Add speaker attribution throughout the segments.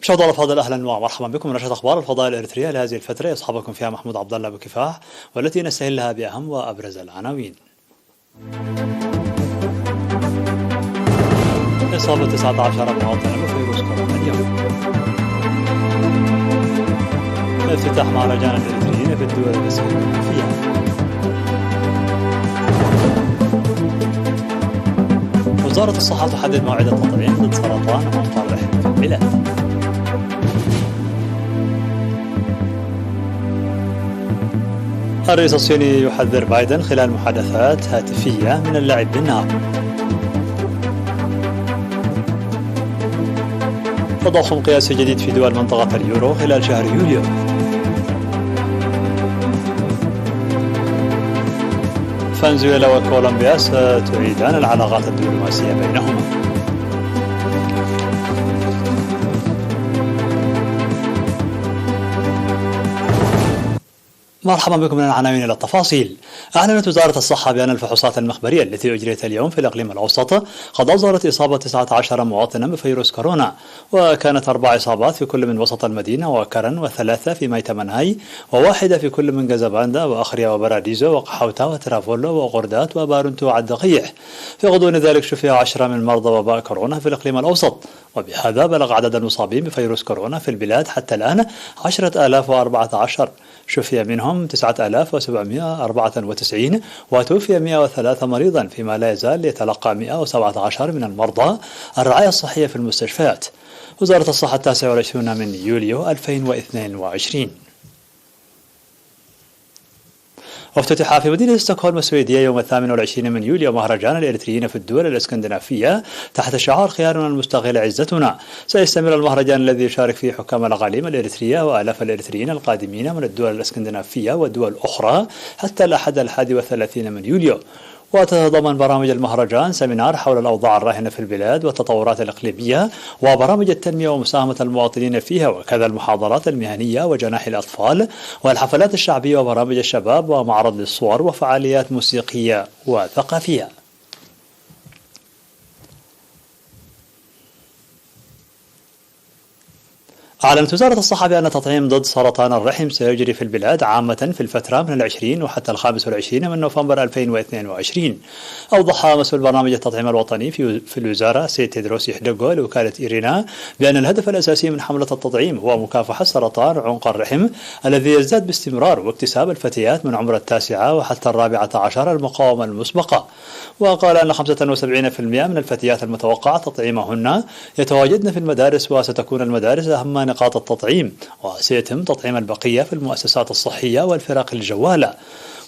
Speaker 1: مشاهدينا الأفاضل، أهلا ومرحبا بكم. نشرة أخبار الفضاء الإريترية لهذه الفترة يصحبكم فيها محمود عبد الله بكفاح، والتي نستهلها بأهم وأبرز العناوين. إصابة 19 مواطنا بفيروس كورونا اليوم. افتتاح مهرجان الإريتريين في الدول الإسكندنافية. وزارة الصحة تحدد موعد التطعيم ضد سرطان عنق الرحم في البلاد. الرئيس الصيني يحذر بايدن خلال محادثات هاتفية من اللعب بالنار. تضخم قياسي جديد في دول منطقة اليورو خلال شهر يوليو. فنزويلا وكولومبيا ستعيدان العلاقات الدبلوماسية بينهما. مرحبا بكم من العناوين إلى التفاصيل. أعلنت وزارة الصحة بأن الفحوصات المخبرية التي أجريت اليوم في الإقليم الأوسط قد أظهرت إصابة 19 مواطنا بفيروس كورونا، وكانت 4 إصابات في كل من وسط المدينة وكرن، و3 في ميتا منهاي، و1 في كل من جازاباندا وأخريا وبراديزو وقحوتا وترافولو وغردات وبارنتو وعالدقيح. في غضون ذلك شفي 10 من مرضى وباء كورونا في الإقليم الأوسط، وبهذا بلغ عدد المصابين بفيروس كورونا في البلاد حتى الآن 10,014. شفي منهم 9,794 وتوفي 103 مريضا، فيما لا يزال يتلقى 117 من المرضى الرعاية الصحية في المستشفيات. وزارة الصحة 29 من يوليو 2022. وافتتح في مدينة ستوكهولم السويدية يوم 28 من يوليو مهرجان الإريتريين في الدول الإسكندنافية تحت شعار خيارنا المستقل عزتنا. سيستمر المهرجان الذي يشارك فيه حكام الأقاليم الإريترية وآلاف الإريتريين القادمين من الدول الإسكندنافية والدول الأخرى حتى الأحد 31 من يوليو. وتتضمن برامج المهرجان سيمينار حول الأوضاع الراهنة في البلاد والتطورات الإقليمية وبرامج التنمية ومساهمة المواطنين فيها، وكذا المحاضرات المهنية وجناح الأطفال والحفلات الشعبية وبرامج الشباب ومعرض للصور وفعاليات موسيقية وثقافية. أعلنت وزارة الصحة بأن التطعيم ضد سرطان الرحم سيجري في البلاد عامة في الفترة من 20 وحتى 25 من نوفمبر 2022. أوضح مسؤول برنامج التطعيم الوطني في الوزارة سيد تيدروس يحدقو لوكالة إيرينا بأن الهدف الأساسي من حملة التطعيم هو مكافحة سرطان عنق الرحم الذي يزداد باستمرار، واكتساب الفتيات من عمر 9 وحتى 14 المقاومة المسبقة. وقال أن 75% من الفتيات المتوقع تطعيمهن يتواجدن في المدارس، وستكون المدارس أهم نقاط التطعيم، وسيتم تطعيم البقية في المؤسسات الصحية والفرق الجوالة.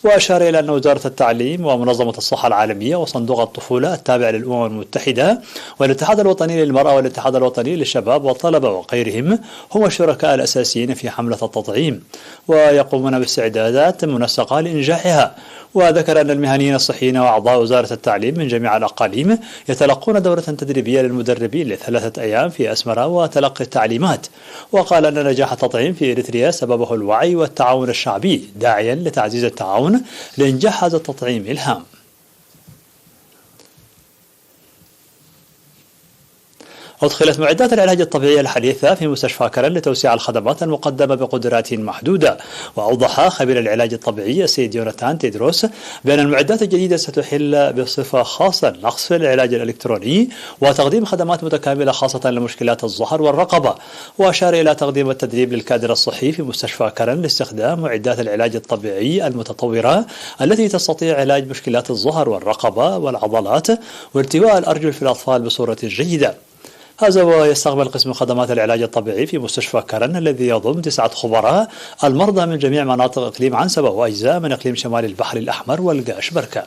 Speaker 1: وأشار إلى أن وزارة التعليم ومنظمة الصحة العالمية وصندوق الطفولة التابع للأمم المتحدة والاتحاد الوطني للمرأة والاتحاد الوطني للشباب والطلبة وغيرهم هم الشركاء الأساسيين في حملة التطعيم، ويقومون باستعدادات منسقة لإنجاحها. وذكر أن المهنيين الصحيين وأعضاء وزارة التعليم من جميع الأقاليم يتلقون دورة تدريبية للمدربين ل3 أيام في أسمرة وتلقي التعليمات. وقال أن نجاح التطعيم في إريتريا سببه الوعي والتعاون الشعبي، داعيا لتعزيز التعاون لإنجاح هذا التطعيم الهام. أدخلت معدات العلاج الطبيعي الحديثة في مستشفى كرن لتوسيع الخدمات المقدمة بقدرات محدودة. وأوضح خبير العلاج الطبيعي السيد يوناتان تيدروس بأن المعدات الجديدة ستحل بصفة خاصة نقص في العلاج الإلكتروني وتقديم خدمات متكاملة خاصة لمشكلات الظهر والرقبة. وأشار إلى تقديم التدريب للكادر الصحي في مستشفى كرن لاستخدام معدات العلاج الطبيعي المتطورة التي تستطيع علاج مشكلات الظهر والرقبة والعضلات والتواء الأرجل في الأطفال بصورة جيدة. هذا ويستقبل قسم خدمات العلاج الطبيعي في مستشفى كرن الذي يضم 9 خبراء المرضى من جميع مناطق إقليم عنسبة وأجزاء من إقليم شمال البحر الأحمر والقاش بركة.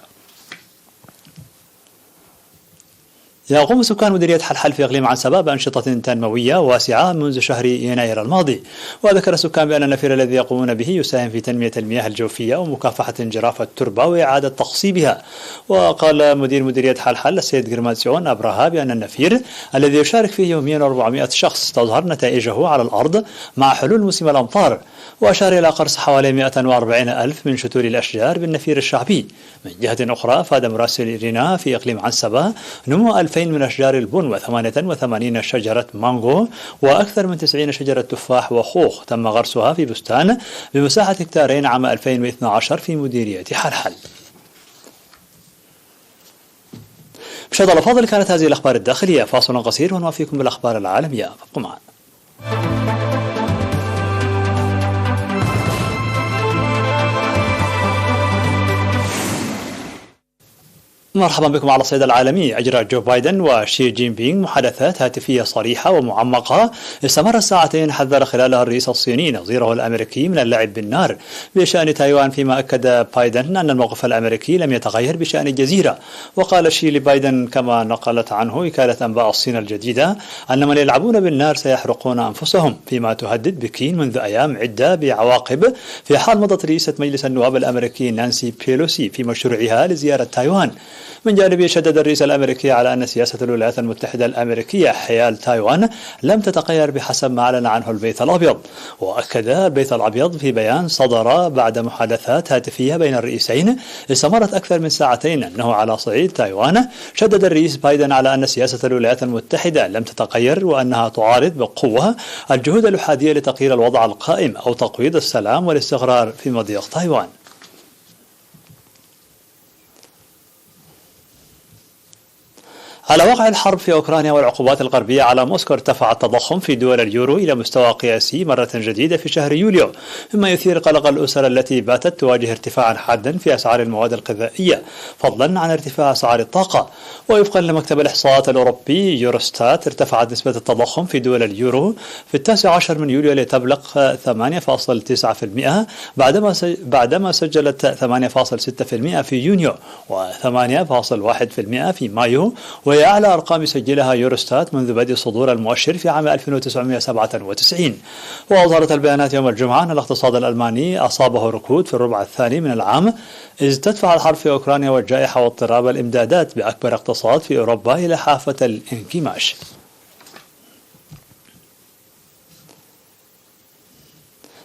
Speaker 1: يقوم سكان مديرية حلحل في إقليم عنسبة بأنشطة تنموية واسعة منذ شهر يناير الماضي. وذكر السكان بأن النفير الذي يقومون به يساهم في تنمية المياه الجوفية ومكافحة انجراف التربة وإعادة تقصيبها. وقال مدير مديرية حلحل السيد جرماتسيون أبراها بأن النفير الذي يشارك فيه يوميا 400 شخص تظهر نتائجه على الأرض مع حلول موسم الأمطار. وأشار إلى قرص حوالي 140 ألف من شتول الأشجار بالنفير الشعبي. من جهة أخرى، أفاد مراسل إيرينا في إقليم عنسبة نمو و2000 من أشجار البن و88 شجرة مانغو وأكثر من 90 شجرة تفاح وخوخ تم غرسها في بستان بمساحة هكتارين عام 2012 في مديرية حلحل. مشاهدينا الأفاضل، كانت هذه الأخبار الداخلية. فاصل قصير ونوافيكم بالأخبار العالمية، فابقوا معنا. مرحبا بكم على الصعيد العالمي. أجرى جو بايدن وشي جين بينغ محادثات هاتفية صريحة ومعمقة استمرت ساعتين، حذر خلالها الرئيس الصيني نظيره الأمريكي من اللعب بالنار بشأن تايوان، فيما أكد بايدن أن الموقف الأمريكي لم يتغير بشأن الجزيرة. وقال شي لبايدن كما نقلت عنه وكالة أنباء الصين الجديدة أن من يلعبون بالنار سيحرقون أنفسهم، فيما تهدد بكين منذ أيام عدة بعواقب في حال مضت رئيسة مجلس النواب الأمريكي نانسي بيلوسي في مشروعها لزيارة تايوان. من جانبه شدد الرئيس الأمريكي على أن سياسة الولايات المتحدة الأمريكية حيال تايوان لم تتغير بحسب ما أعلن عنه البيت الأبيض. وأكد البيت الأبيض في بيان صدر بعد محادثات هاتفية بين الرئيسين استمرت أكثر من ساعتين أنه على صعيد تايوان شدد الرئيس بايدن على أن سياسة الولايات المتحدة لم تتغير وأنها تعارض بقوة الجهود الأحادية لتغيير الوضع القائم أو تقويض السلام والاستقرار في مضيق تايوان. على وقع الحرب في أوكرانيا والعقوبات الغربية على موسكو، ارتفع التضخم في دول اليورو إلى مستوى قياسي مرة جديدة في شهر يوليو، مما يثير قلق الأسر التي باتت تواجه ارتفاعا حادا في أسعار المواد الغذائية فضلا عن ارتفاع أسعار الطاقة. ووفقا لمكتب الإحصاءات الأوروبي يوروستات، ارتفعت نسبة التضخم في دول اليورو في 19 من يوليو لتبلغ 8.9% بعدما سجلت 8.6% في يونيو و8.1% في مايو، وهي أعلى أرقام يسجلها يوروستات منذ بدء صدور المؤشر في عام 1997. وأظهرت البيانات يوم الجمعة أن الاقتصاد الألماني أصابه ركود في الربع الثاني من العام، إذ تدفع الحرب في أوكرانيا والجائحة واضطراب الإمدادات بأكبر اقتصاد في أوروبا إلى حافة الانكماش.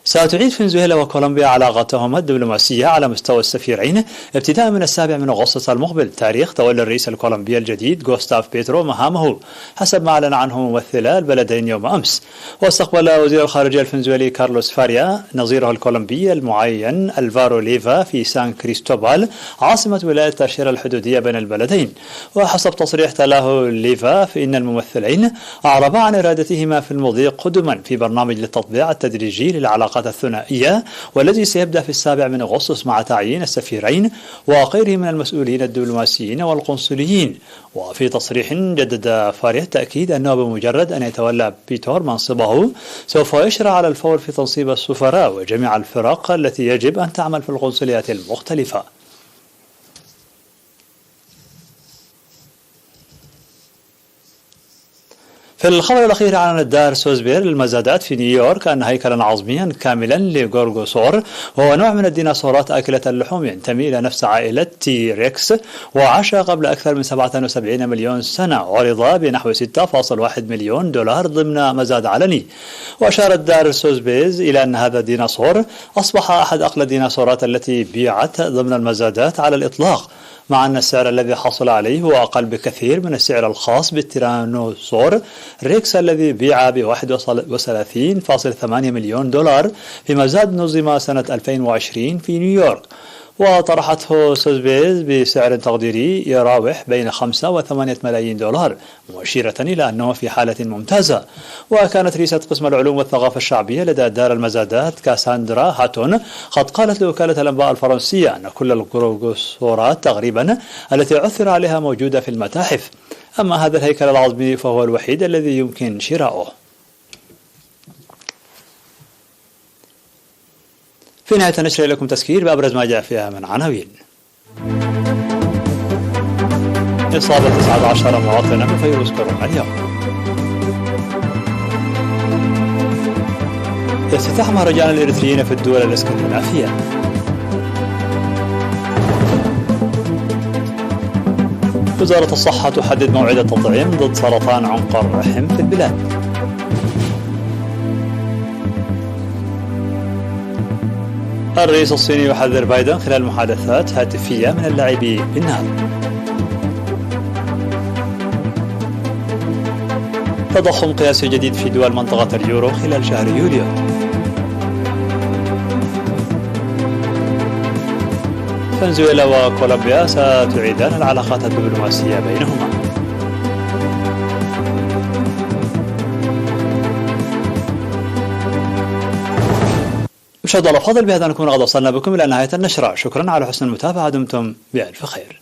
Speaker 1: ستعيد فنزويلا وكولومبيا علاقاتهما الدبلوماسية على مستوى السفيرين ابتداء من 7 أغسطس المقبل، تاريخ تولي الرئيس الكولومبي الجديد غوستاف بيترو مهامه، حسب ما أعلن عنه ممثلا البلدين يوم أمس. واستقبل وزير الخارجية الفنزويلي كارلوس فاريا نظيره الكولومبي المعين ألفارو ليفا في سان كريستوبال، عاصمة ولاية التأشيرة الحدودية بين البلدين. وحسب تصريح تلاه ليفا فإن الممثلين أعربا عن إرادتهما في المضي قدما في برنامج للتطبيع التدريجي للعلاقات الثنائية، والذي سيبدأ في 7 أغسطس مع تعيين السفيرين وغيره من المسؤولين الدبلوماسيين والقنصليين. وفي تصريح جدد فاريا التأكيد أنه بمجرد أن يتولى بيتور منصبه سوف يشرع على الفور في تنصيب السفراء وجميع الفرق التي يجب أن تعمل في القنصليات المختلفة. في الخبر الأخير، أعلنت دار سوزبير للمزادات في نيويورك أن هيكلا عظميا كاملا لغورغوسور، وهو نوع من الديناصورات آكلة اللحوم ينتمي إلى نفس عائلة تي ريكس وعاش قبل أكثر من 77 مليون سنة، عرض بنحو 6.1 مليون دولار ضمن مزاد علني. وأشارت دار سوزبيز إلى أن هذا الديناصور أصبح أحد أقل الديناصورات التي بيعت ضمن المزادات على الإطلاق، مع أن السعر الذي حصل عليه هو أقل بكثير من السعر الخاص بالتيرانوسور ريكس الذي بيع ب 31.8 مليون دولار في مزاد نظم سنة 2020 في نيويورك. وطرحته سوزبيز بسعر تقديري يراوح بين 5 و8 ملايين دولار، مشيرة إلى أنه في حالة ممتازة. وكانت رئيسة قسم العلوم والثقافة الشعبية لدى دار المزادات كاساندرا هاتون قد قالت لوكالة الأنباء الفرنسية أن كل الغورغوسورات تقريبا التي عثر عليها موجودة في المتاحف، أما هذا الهيكل العظمي فهو الوحيد الذي يمكن شراؤه. في نهاية النشرة لكم تذكير بأبرز ما جاء فيها من عناوين. إصابة 19 مواطنا بفيروس كورونا اليوم. افتتاح مهرجان الإريتريين في الدول الإسكندنافية. وزارة الصحة تحدد موعد التطعيم ضد سرطان عنق الرحم في البلاد. الرئيس الصيني يحذر بايدن خلال محادثات هاتفية من اللعب بالنار. تضخم قياسي جديد في دول منطقة اليورو خلال شهر يوليو. فنزويلا وكولومبيا ستعيدان العلاقات الدبلوماسية بينهما. مشاهدينا الأفاضل، بهذا نكون قد وصلنا بكم إلى نهاية النشرة. شكرا على حسن المتابعة، دمتم بألف خير.